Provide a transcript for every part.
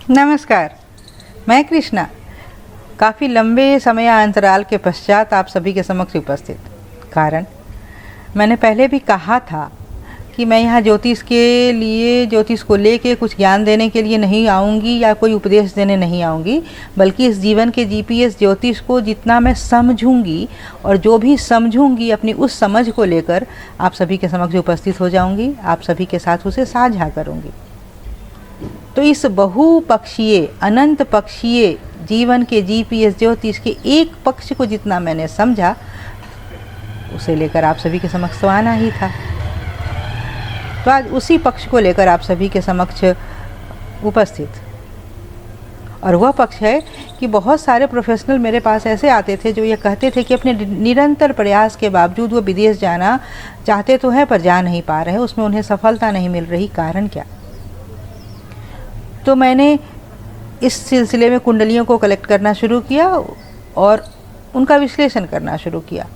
नमस्कार, मैं कृष्णा काफ़ी लंबे समयांतराल के पश्चात आप सभी के समक्ष उपस्थित। कारण मैंने पहले भी कहा था कि मैं यहाँ ज्योतिष को लेके कुछ ज्ञान देने के लिए नहीं आऊँगी या कोई उपदेश देने नहीं आऊँगी, बल्कि इस जीवन के जीपीएस ज्योतिष को जितना मैं समझूंगी और जो भी समझूंगी अपनी उस समझ को लेकर आप सभी के समक्ष उपस्थित हो जाऊंगी, आप सभी के साथ उसे साझा करूंगी। तो इस बहुपक्षीय अनंत पक्षीय जीवन के जीपीएस ज्योतिष के एक पक्ष को जितना मैंने समझा उसे लेकर आप सभी के समक्ष तो आना ही था। तो आज उसी पक्ष को लेकर आप सभी के समक्ष उपस्थित। और वह पक्ष है कि बहुत सारे प्रोफेशनल मेरे पास ऐसे आते थे जो ये कहते थे कि अपने निरंतर प्रयास के बावजूद वो विदेश जाना चाहते तो हैं पर जा नहीं पा रहे, उसमें उन्हें सफलता नहीं मिल रही, कारण क्या। तो मैंने इस सिलसिले में कुंडलियों को कलेक्ट करना शुरू किया और उनका विश्लेषण करना शुरू किया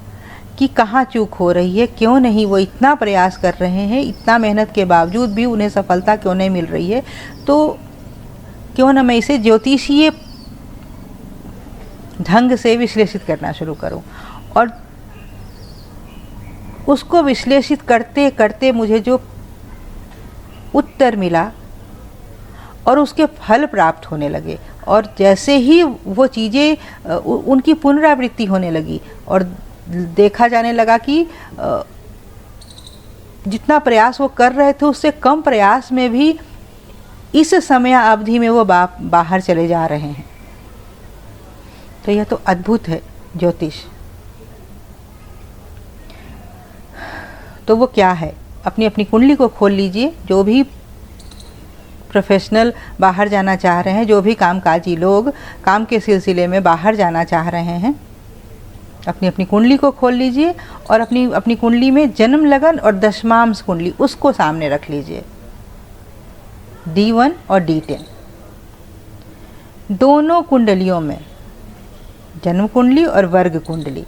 कि कहाँ चूक हो रही है, क्यों नहीं वो इतना प्रयास कर रहे हैं, इतना मेहनत के बावजूद भी उन्हें सफलता क्यों नहीं मिल रही है। तो क्यों ना मैं इसे ज्योतिषीय ढंग से विश्लेषित करना शुरू करूं। और उसको विश्लेषित करते करते मुझे जो उत्तर मिला और उसके फल प्राप्त होने लगे, और जैसे ही वो चीज़ें उनकी पुनरावृत्ति होने लगी और देखा जाने लगा कि जितना प्रयास वो कर रहे थे उससे कम प्रयास में भी इस समय अवधि में वो बाहर चले जा रहे हैं। तो यह तो अद्भुत है ज्योतिष। तो वो क्या है, अपनी अपनी कुंडली को खोल लीजिए। जो भी प्रोफेशनल बाहर जाना चाह रहे हैं, जो भी कामकाजी लोग काम के सिलसिले में बाहर जाना चाह रहे हैं, अपनी अपनी कुंडली को खोल लीजिए और अपनी अपनी कुंडली में जन्म लगन और दशमांश कुंडली उसको सामने रख लीजिए। D1 और D10 दोनों कुंडलियों में, जन्म कुंडली और वर्ग कुंडली,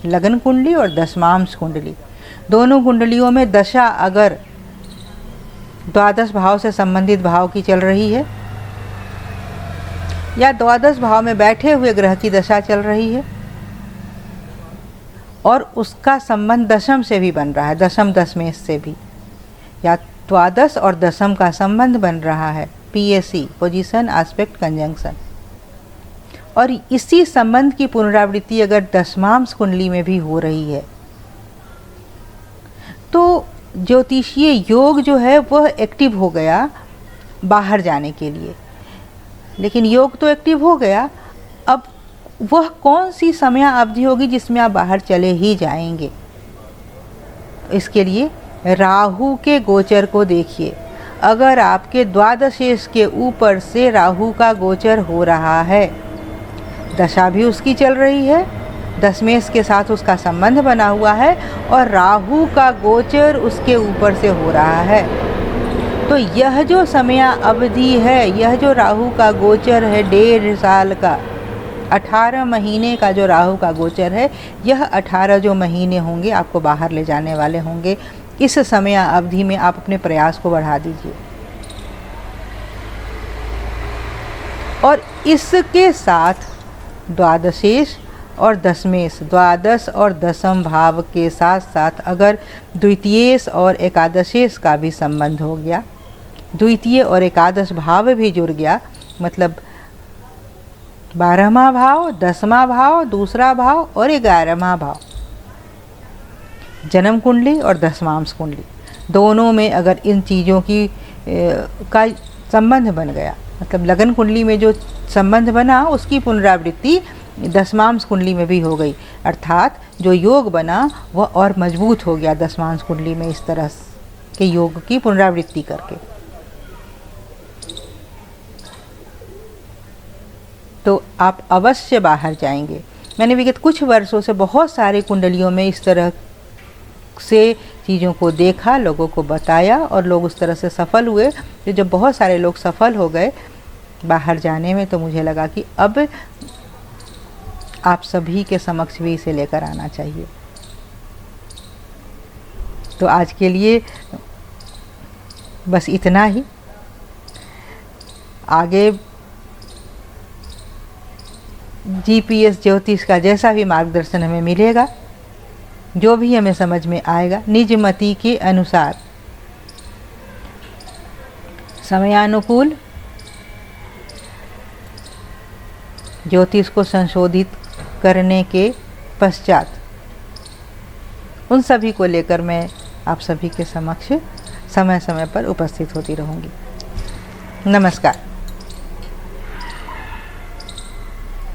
लगन कुंडली और दशमांश कुंडली, दोनों कुंडलियों में दशा अगर द्वादश भाव से संबंधित भाव की चल रही है या द्वादश भाव में बैठे हुए ग्रह की दशा चल रही है और उसका संबंध दशम से भी बन रहा है, दशम दशमेश से भी, या द्वादश और दशम का संबंध बन रहा है, PAC पोजीशन एस्पेक्ट कंजंक्शन, और इसी संबंध की पुनरावृत्ति अगर दशमांश कुंडली में भी हो रही है, तो ज्योतिषीय योग जो है वह एक्टिव हो गया बाहर जाने के लिए। लेकिन योग तो एक्टिव हो गया, अब वह कौन सी समय अवधि होगी जिसमें आप बाहर चले ही जाएंगे। इसके लिए राहु के गोचर को देखिए। अगर आपके द्वादशेश के ऊपर से राहु का गोचर हो रहा है, दशा भी उसकी चल रही है, दशमेश के साथ उसका संबंध बना हुआ है और राहु का गोचर उसके ऊपर से हो रहा है, तो यह जो समय अवधि है, यह जो राहु का गोचर है 1.5 साल का, 18 महीने का जो राहु का गोचर है, यह 18 जो महीने होंगे आपको बाहर ले जाने वाले होंगे। इस समय अवधि में आप अपने प्रयास को बढ़ा दीजिए। और इसके साथ द्वादशेश और दशमेश, द्वादश और दशम भाव के साथ साथ अगर द्वितीयेश और एकादशेश का भी संबंध हो गया, द्वितीय और एकादश भाव भी जुड़ गया, मतलब 12वां भाव, 10वां भाव, दूसरा भाव और 11वां भाव, जन्म कुंडली और दशमांश कुंडली, दोनों में अगर इन चीज़ों की का संबंध बन गया, मतलब लगन कुंडली में जो संबंध बना उसकी पुनरावृत्ति दशमांश कुंडली में भी हो गई, अर्थात जो योग बना वह और मजबूत हो गया दशमांश कुंडली में, इस तरह के योग की पुनरावृत्ति करके। तो आप अवश्य बाहर जाएंगे। मैंने विगत कुछ वर्षों से बहुत सारे कुंडलियों में इस तरह से चीज़ों को देखा, लोगों को बताया और लोग उस तरह से सफल हुए। तो जब बहुत सारे लोग सफल हो गए बाहर जाने में, तो मुझे लगा कि अब आप सभी के समक्ष भी इसे लेकर आना चाहिए। तो आज के लिए बस इतना ही। आगे GPS ज्योतिष का जैसा भी मार्गदर्शन हमें मिलेगा, जो भी हमें समझ में आएगा, निज मति के अनुसार समयानुकूल ज्योतिष को संशोधित करने के पश्चात उन सभी को लेकर मैं आप सभी के समक्ष समय समय पर उपस्थित होती रहूँगी। नमस्कार।